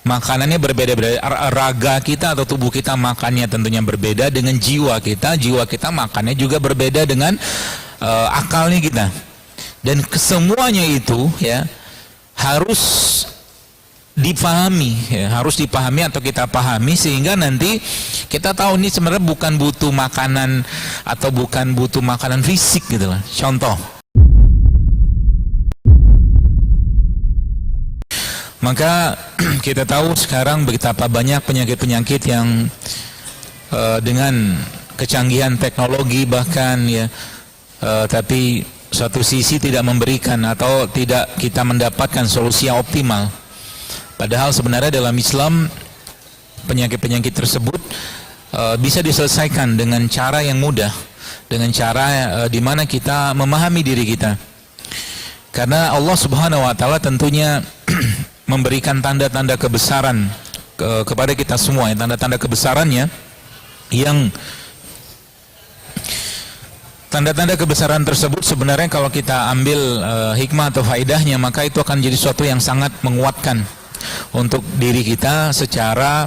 makanannya berbeda-beda. Raga kita atau tubuh kita makannya tentunya berbeda dengan jiwa kita makannya juga berbeda dengan akalnya kita. Dan kesemuanya itu ya harus dipahami, ya, harus dipahami atau kita pahami sehingga nanti kita tahu ini sebenarnya bukan butuh makanan atau bukan butuh makanan fisik gitu lah. Contoh, maka kita tahu sekarang betapa banyak penyakit-penyakit yang dengan kecanggihan teknologi bahkan ya, tapi suatu sisi tidak memberikan atau tidak kita mendapatkan solusi yang optimal. Padahal sebenarnya dalam Islam penyakit-penyakit tersebut bisa diselesaikan dengan cara yang mudah, dengan cara di mana kita memahami diri kita. Karena Allah Subhanahu wa taala tentunya memberikan tanda-tanda kebesaran kepada kita semua, tanda-tanda kebesarannya yang tanda-tanda kebesaran tersebut sebenarnya kalau kita ambil hikmah atau faedahnya, maka itu akan jadi sesuatu yang sangat menguatkan untuk diri kita secara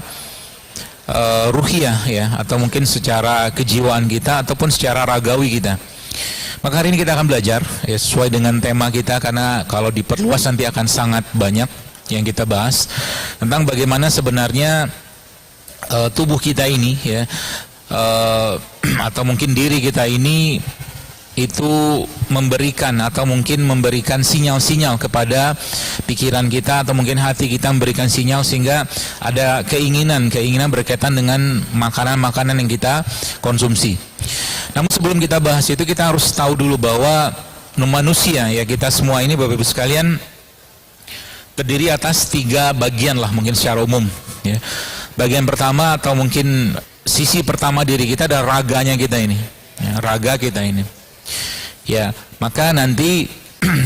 ruhiyah ya, atau mungkin secara kejiwaan kita ataupun secara ragawi kita. Maka hari ini kita akan belajar ya, sesuai dengan tema kita, karena kalau diperluas nanti akan sangat banyak yang kita bahas tentang bagaimana sebenarnya tubuh kita ini ya, atau mungkin diri kita ini itu memberikan atau mungkin memberikan sinyal-sinyal kepada pikiran kita atau mungkin hati kita, memberikan sinyal sehingga ada keinginan berkaitan dengan makanan-makanan yang kita konsumsi. Namun sebelum kita bahas itu, kita harus tahu dulu bahwa manusia ya, kita semua ini Bapak Ibu sekalian terdiri atas 3 bagian lah mungkin secara umum ya. Bagian pertama atau mungkin sisi pertama diri kita adalah raganya kita ini ya, raga kita ini ya. Maka nanti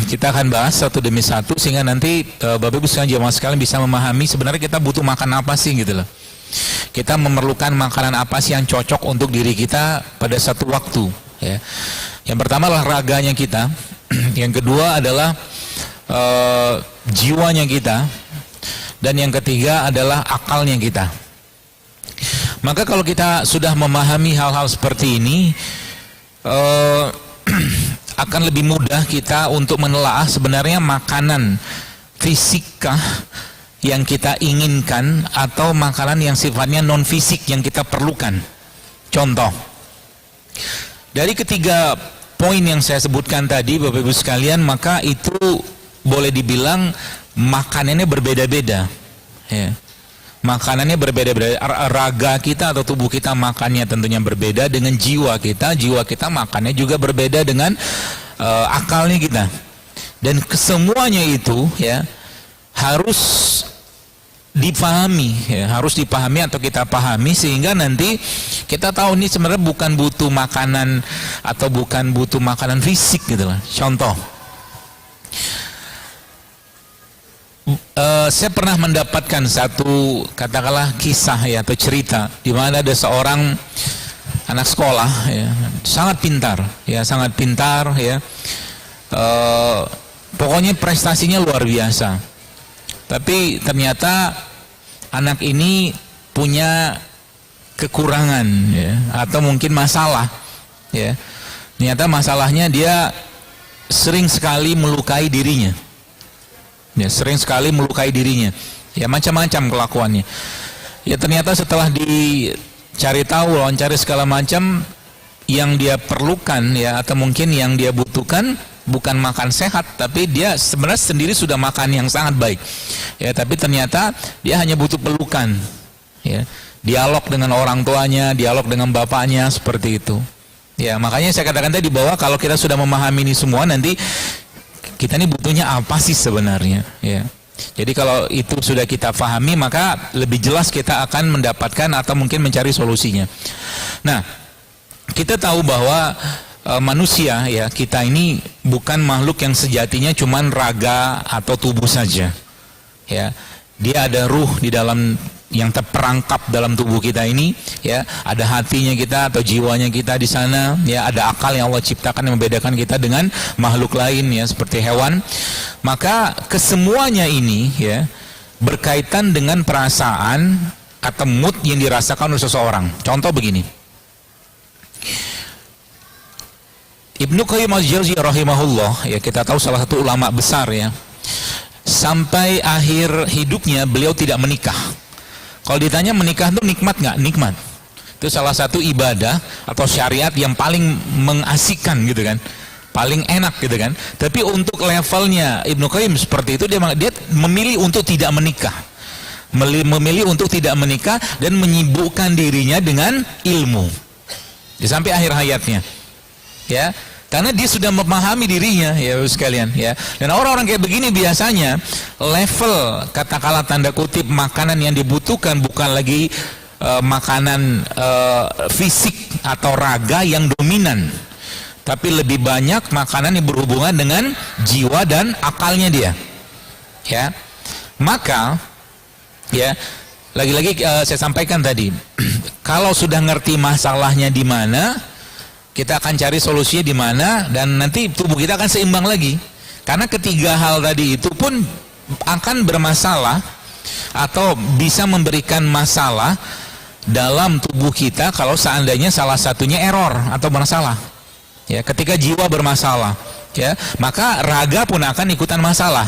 kita akan bahas satu demi satu sehingga nanti Bapak Ibu sekalian, jemaah sekalian bisa memahami sebenarnya kita butuh makan apa sih gitu loh. Kita memerlukan makanan apa sih yang cocok untuk diri kita pada satu waktu ya. Yang pertama adalah raganya kita, yang kedua adalah jiwanya kita, dan yang ketiga adalah akalnya kita. Maka kalau kita sudah memahami hal-hal seperti ini, akan lebih mudah kita untuk menelaah sebenarnya makanan fisikkah yang kita inginkan atau makanan yang sifatnya non fisik yang kita perlukan. Contoh, dari ketiga poin yang saya sebutkan tadi Bapak Ibu sekalian, maka itu boleh dibilang makanannya berbeda-beda ya. Makanannya berbeda-beda. Raga kita atau tubuh kita makannya tentunya berbeda dengan jiwa kita makannya juga berbeda dengan akalnya kita. Dan kesemuanya itu ya harus dipahami ya, harus dipahami atau kita pahami sehingga nanti kita tahu ini sebenarnya bukan butuh makanan atau bukan butuh makanan fisik gitu lah. Contoh, saya pernah mendapatkan satu katakanlah kisah ya, atau cerita di mana ada seorang anak sekolah ya, sangat pintar ya, pokoknya prestasinya luar biasa. Tapi ternyata anak ini punya kekurangan ya, atau mungkin masalah ya. Ternyata masalahnya dia sering sekali melukai dirinya. Ya, sering sekali melukai dirinya. Ya, macam-macam kelakuannya. Ya, ternyata setelah dicari tahu, wawancara segala macam, yang dia perlukan ya, atau mungkin yang dia butuhkan bukan makan sehat, tapi dia sebenarnya sendiri sudah makan yang sangat baik. Ya, tapi ternyata dia hanya butuh pelukan. Ya, dialog dengan orang tuanya, dialog dengan bapaknya, seperti itu. Ya, makanya saya katakan tadi bahwa kalau kita sudah memahami ini semua, nanti kita ini butuhnya apa sih sebenarnya ya. Jadi kalau itu sudah kita pahami, maka lebih jelas kita akan mendapatkan atau mungkin mencari solusinya. Nah, kita tahu bahwa manusia ya, kita ini bukan makhluk yang sejatinya cuman raga atau tubuh saja ya. Dia ada ruh di dalam yang terperangkap dalam tubuh kita ini ya, ada hatinya kita atau jiwanya kita di sana ya, ada akal yang Allah ciptakan yang membedakan kita dengan makhluk lain ya, seperti hewan. Maka kesemuanya ini ya berkaitan dengan perasaan atau mood yang dirasakan oleh seseorang. Contoh begini, Ibnu Qayyim al-Jauziyah rahimahullah, ya kita tahu salah satu ulama besar ya, sampai akhir hidupnya beliau tidak menikah. Kalau ditanya menikah itu nikmat nggak? Nikmat. Itu salah satu ibadah atau syariat yang paling mengasihkan gitu kan, paling enak gitu kan. Tapi untuk levelnya Ibnu Qayyim seperti itu, dia memilih untuk tidak menikah, memilih untuk tidak menikah dan menyibukkan dirinya dengan ilmu sampai akhir hayatnya. Ya, karena dia sudah memahami dirinya ya sekalian ya. Dan orang-orang kayak begini biasanya level katakanlah tanda kutip makanan yang dibutuhkan bukan lagi makanan fisik atau raga yang dominan, tapi lebih banyak makanan yang berhubungan dengan jiwa dan akalnya dia. Ya, maka ya lagi-lagi saya sampaikan tadi, kalau sudah ngerti masalahnya di mana, kita akan cari solusinya di mana, dan nanti tubuh kita akan seimbang lagi. Karena ketiga hal tadi itu pun akan bermasalah atau bisa memberikan masalah dalam tubuh kita kalau seandainya salah satunya error atau bermasalah. Ya, ketika jiwa bermasalah, ya, maka raga pun akan ikutan masalah.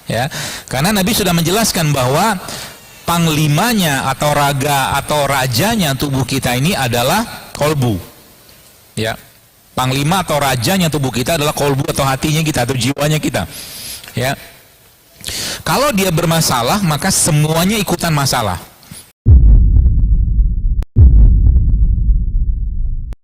Ya, karena Nabi sudah menjelaskan bahwa panglimanya atau raga atau rajanya tubuh kita ini adalah kolbu. Ya, panglima atau rajanya tubuh kita adalah kolbu atau hatinya kita atau jiwanya kita. Ya, kalau dia bermasalah maka semuanya ikutan masalah.